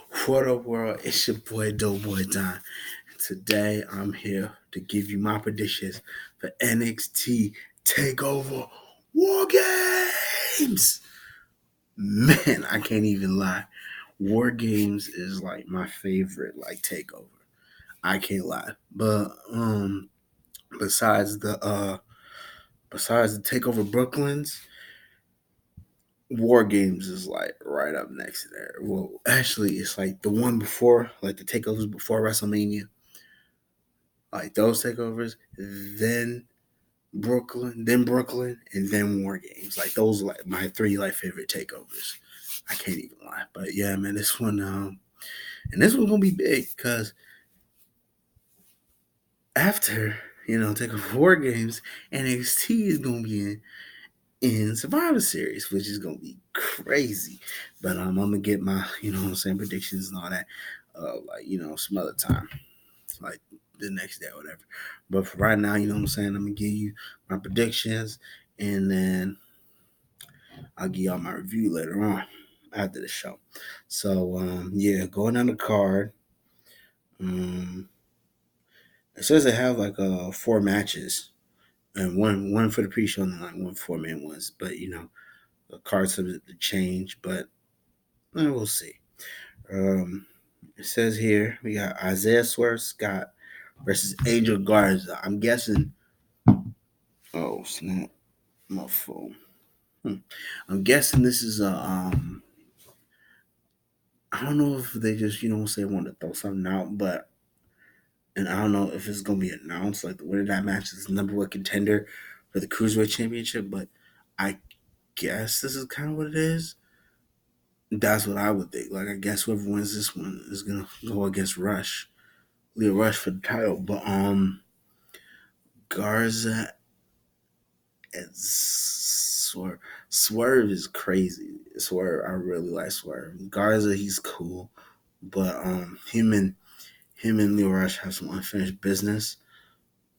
What up, world? It's your boy Doughboy Don. Today, I'm here to give you my predictions for NXT Takeover War Games. Man, I can't even lie. War Games is like my favorite takeover. I can't lie. But besides the Takeover Brooklyn's, War Games is like right up next there. Well, actually, it's like the one before, like the takeovers before WrestleMania, like those takeovers, then Brooklyn, and then War Games. Like those, are like my three favorite takeovers. I can't even lie, but yeah, man, this one, and this one's gonna be big because after takeover War Games, NXT is gonna be in Survivor Series, which is gonna be crazy. But I'm gonna get my predictions and all that, some other time, like the next day or whatever. But for right now, I'm gonna give you my predictions, and then I'll give y'all my review later on after the show. So yeah, going on the card. Um, it says they have four matches and one for the pre-show and like one for main ones. But the cards subject to change, but we'll see. Um, it says here we got Isaiah Swerve Scott versus Angel Garza. I'm guessing. Oh snap! My phone. I'm guessing this is a. I don't know if they just say want to throw something out, but and I don't know if it's gonna be announced like the winner of that match is the number one contender for the cruiserweight championship. But I guess this is kind of what it is. That's what I would think. Like I guess whoever wins this one is gonna go against Rush, Leo Rush for the title. But Garza and Swerve is crazy. Swerve, I really like Swerve. Garza, he's cool, but him and Leo Rush have some unfinished business.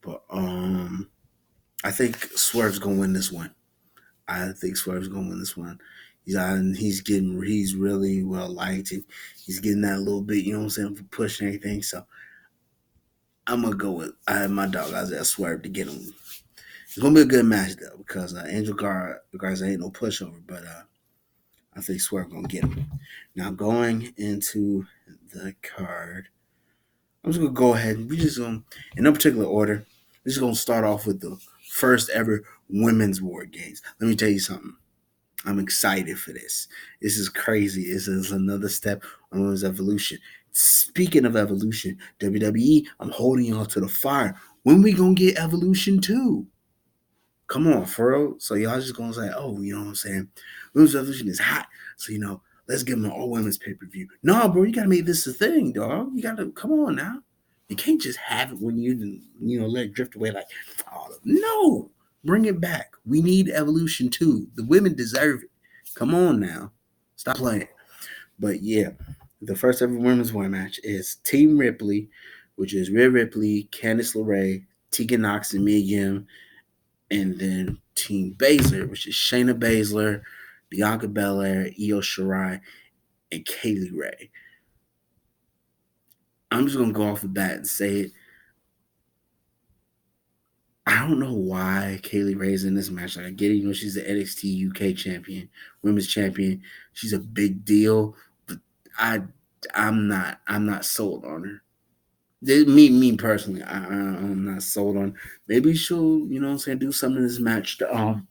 But I think Swerve's gonna win this one. I think Swerve's gonna win this one. He's really well liked, and he's getting that little bit, for push and everything. So I'm gonna go with I have my dog Isaiah Swerve to get him. It's gonna be a good match though because Garza ain't no pushover, but I think Swerve gonna get him. Now going into the card, I'm just gonna go ahead. We just gonna in no particular order. We're just gonna start off with the first ever women's war games. Let me tell you something. I'm excited for this. This is crazy. This is another step on women's evolution. Speaking of evolution, WWE, I'm holding y'all to the fire. When we gonna get evolution 2? Come on, for real. So y'all just gonna say, oh, you know what I'm saying? Women's evolution is hot. So let's give them an all women's pay-per-view. No, bro, you gotta make this a thing, dog. You gotta come on now. You can't just have it when you let it drift away like, oh no. Bring it back. We need evolution too. The women deserve it. Come on now. Stop playing. But yeah, the first ever women's war match is Team Ripley, which is Rhea Ripley, Candice LeRae, Tegan Knox, and Mia Yim, and then Team Baszler, which is Shayna Baszler, Bianca Belair, Io Shirai, and Kaylee Ray. I'm just gonna go off the bat and say it. I don't know why Kaylee Ray's in this match. Like I get it, she's the NXT UK champion, women's champion. She's a big deal, but I I'm not sold on her. Me personally, I'm not sold on. Maybe she'll, do something in this match to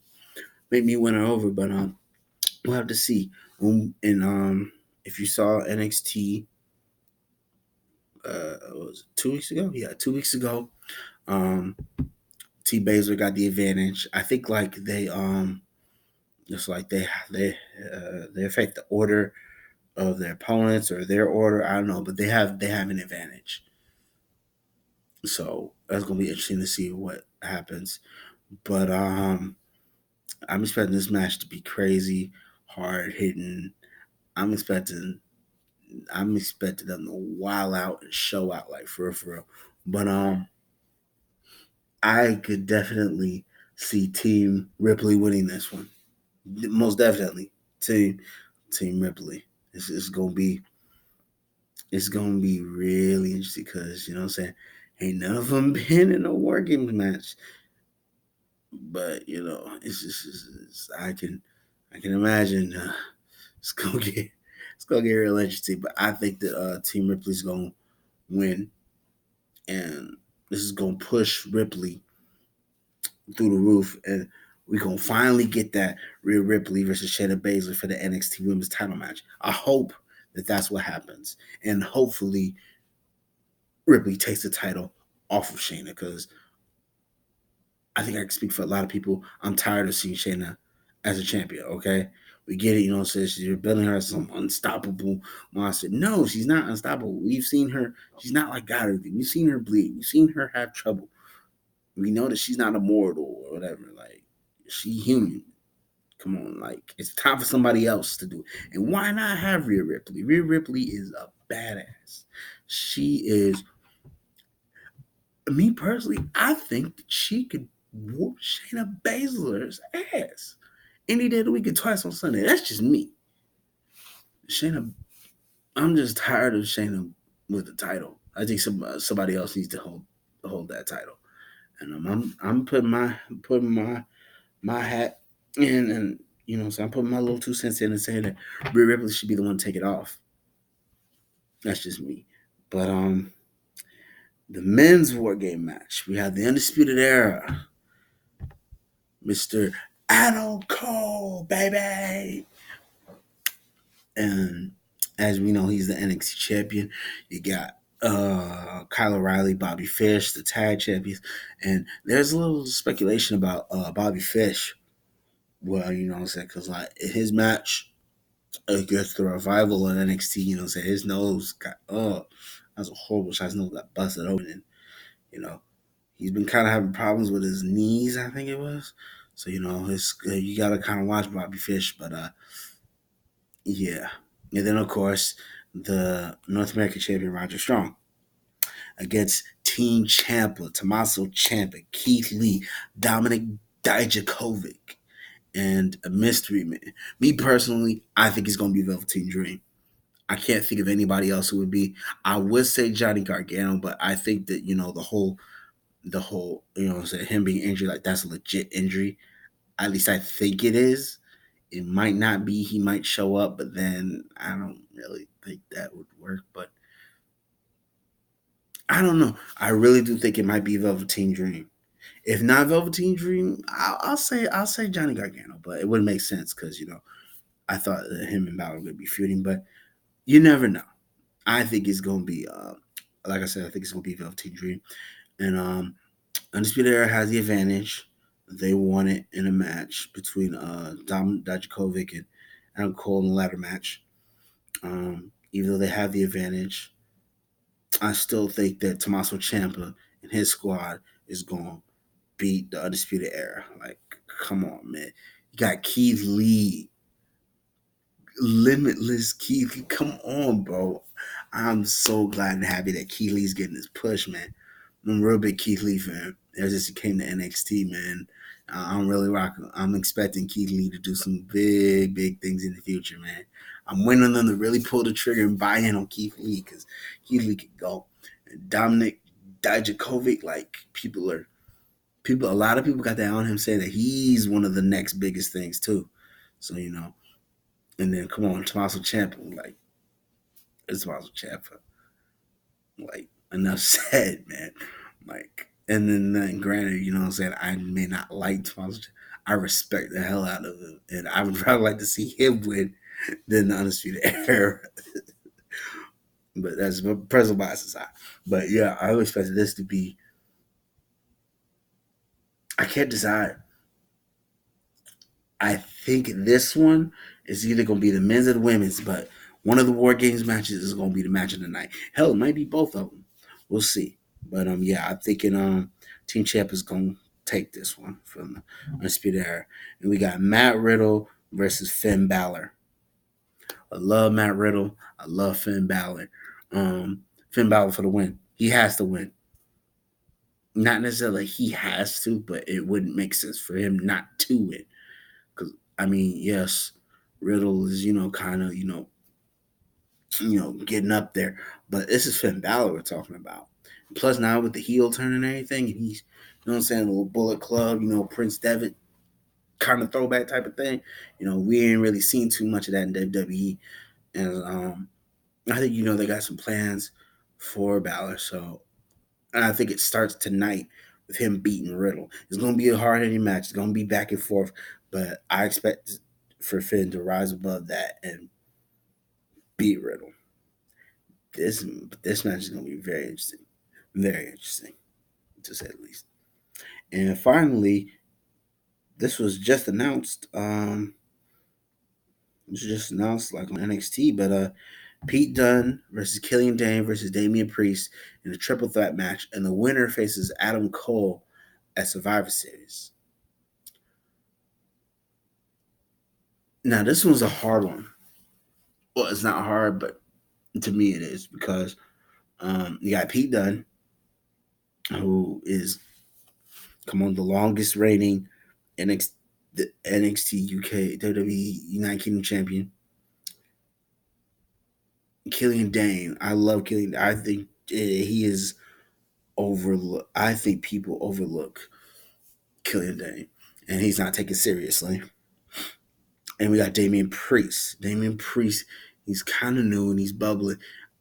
make me win her over, but we'll have to see. And if you saw NXT, was it 2 weeks ago? Yeah, 2 weeks ago. Um, T Baszler got the advantage. I think like they just like they affect the order of their opponents or their order. I don't know, but they have an advantage. So that's gonna be interesting to see what happens. But I'm expecting this match to be crazy, hard hitting. I'm expecting I'm expecting them to wild out and show out like for real. But I could definitely see Team Ripley winning this one. Most definitely, Team Ripley. It's gonna be. it's gonna be really interesting because you know what I'm saying. Ain't none of them been in a war games match, but you know I can imagine it's gonna get it's gonna get real interesting. But I think that Team Ripley's gonna win, and this is gonna push Ripley through the roof, and we're gonna finally get that Rhea Ripley versus Shayna Baszler for the NXT Women's Title match. I hope that that's what happens, and hopefully Ripley takes the title off of Shayna because I think I can speak for a lot of people. I'm tired of seeing Shayna as a champion. Okay, we get it. You know, says you're building her as some unstoppable monster. No, she's not unstoppable. We've seen her. She's not like God or anything. We've seen her bleed. We've seen her have trouble. We know that she's not immortal or whatever. Like she human. Come on, like it's time for somebody else to do it. And why not have Rhea Ripley? Rhea Ripley is a badass. She is. Me personally, I think that she could whoop Shayna Baszler's ass any day of the week and twice on Sunday. That's just me. Shayna, I'm just tired of Shayna with the title. I think somebody else needs to hold that title. And I'm putting my hat in, and you know, so I'm putting my little 2 cents in and saying that Rhea Ripley should be the one to take it off. That's just me. But the men's war game match, we have the Undisputed Era, Mr. Adam Cole, baby. And as we know, he's the NXT champion. You got Kyle O'Reilly, Bobby Fish, the tag champions. And there's a little speculation about Bobby Fish. Well, you know what I'm saying? Because like in his match against the Revival in NXT, you know what I'm saying? His nose got, that was a horrible shot. His nose got busted open. And, you know, he's been kind of having problems with his knees, I think it was. So, you know, you got to kind of watch Bobby Fish. But yeah. And then, of course, the North American champion, Roger Strong, against Team Ciampa, Tommaso Ciampa, Keith Lee, Dominic Dijakovic, and a mystery man. Me personally, I think it's going to be Velveteen Dream. I can't think of anybody else who would be. I would say Johnny Gargano, but I think that, you know, the whole, you know what I'm saying, him being injured, like that's a legit injury. At least I think it is. It might not be. He might show up, but then I don't really think that would work. But I don't know. I really do think it might be Velveteen Dream. If not Velveteen Dream, I'll say Johnny Gargano, but it wouldn't make sense because you know I thought that him and Balor would be feuding, but you never know. I think it's gonna be like I said, I think it's gonna be Velveteen Dream, and Undisputed Era has the advantage. They won it in a match between Dom Dijakovic and Adam Cole in the ladder match. Even though they have the advantage, I still think that Tommaso Ciampa and his squad is going to beat the Undisputed Era. Like, come on, man. You got Keith Lee, limitless Keith Lee. Come on, bro. I'm so glad and happy that Keith Lee's getting this push, man. I'm a real big Keith Lee fan. Ever since he came to NXT, man, I'm really rocking. I'm expecting Keith Lee to do some big, big things in the future, man. I'm waiting on them to really pull the trigger and buy in on Keith Lee because Keith Lee could go. And Dominic Dijakovic, like a lot of people got that on him saying that he's one of the next biggest things too. So you know, and then come on, Tommaso Ciampa, like it's Tommaso Ciampa. Like enough said, man. Like and then granted, you know what I'm saying, I may not like Tommaso Ciampa. I respect the hell out of him. And I would rather like to see him win than the Undisputed Era. But that's personal bias aside. But yeah, I expected this to be I can't decide. I think this one is either going to be the men's or the women's, but one of the War Games matches is going to be the match of the night. Hell, it might be both of them. We'll see. But yeah, I'm thinking Team Champ is going to take this one from the Undisputed Era. And we got Matt Riddle versus Finn Balor. I love Matt Riddle. I love Finn Balor. Finn Balor for the win. He has to win. Not necessarily he has to, but it wouldn't make sense for him not to win. Because I mean, yes, Riddle is kind of getting up there. But this is Finn Balor we're talking about. Plus now with the heel turn and everything, and he's, what I'm saying, a little Bullet Club, Prince Devitt kind of throwback type of thing. We ain't really seen too much of that in WWE, and I think they got some plans for Balor. So and I think it starts tonight with him beating Riddle. It's going to be a hard hitting match. It's going to be back and forth, but I expect for Finn to rise above that and beat Riddle. This match is going to be very interesting to say the least. And finally, this was just announced. It was just announced like on NXT, but Pete Dunne versus Killian Dane versus Damian Priest in a triple threat match, and the winner faces Adam Cole at Survivor Series. Now this one's a hard one. Well, it's not hard, but to me it is because you got Pete Dunne, who is come on the longest reigning the NXT UK WWE United Kingdom champion. Killian Dane, I love Killian. I think he is overlook. I think people overlook Killian Dane, and he's not taken seriously. And we got Damian Priest. Damian Priest, he's kind of new and he's bubbling.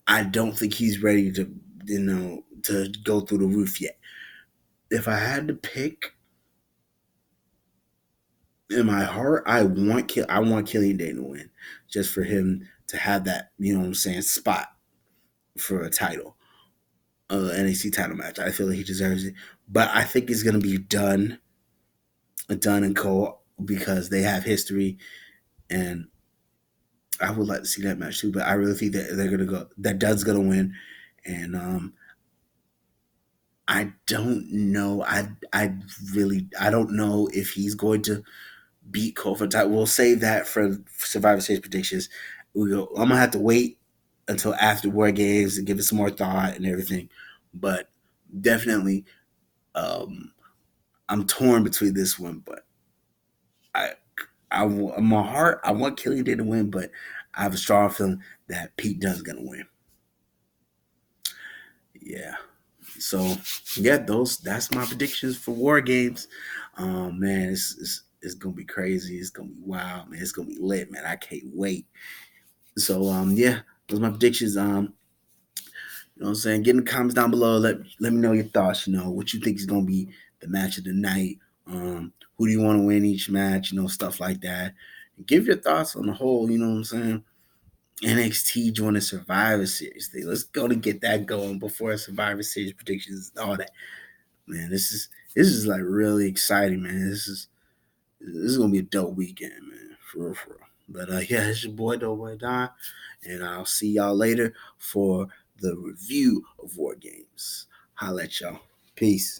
I don't think he's ready to go through the roof yet. If I had to pick in my heart, I want Killian Dane to win, just for him to have that spot for a title, NXT title match. I feel like he deserves it, but I think it's gonna be Dunne and Cole because they have history, and I would like to see that match too. But I really think that they're gonna go. That Dunne's gonna win, and I don't know. I don't know if he's going to beat Cole for title. We'll save that for Survivor Series predictions. I'm gonna have to wait until after War Games and give it some more thought and everything. But definitely, I'm torn between this one. But I, in my heart, I want Killian Dane to win, but I have a strong feeling that Pete Dunne's gonna win. Yeah. So yeah, that's my predictions for War Games. Man, it's gonna be crazy. It's gonna be wild, man. It's gonna be lit, man. I can't wait. So yeah, those are my predictions. What I'm saying? Get in the comments down below. Let me know your thoughts. What you think is gonna be the match of the night. Who do you want to win each match? Stuff like that. Give your thoughts on the whole. You know what I'm saying? NXT joining Survivor Series thing. Let's go to get that going before Survivor Series predictions and all that. Man, this is like really exciting, man. This is gonna be a dope weekend, man. For real, for real. But yeah, it's your boy Doughboy Don, and I'll see y'all later for the review of War Games. Holla at y'all. Peace.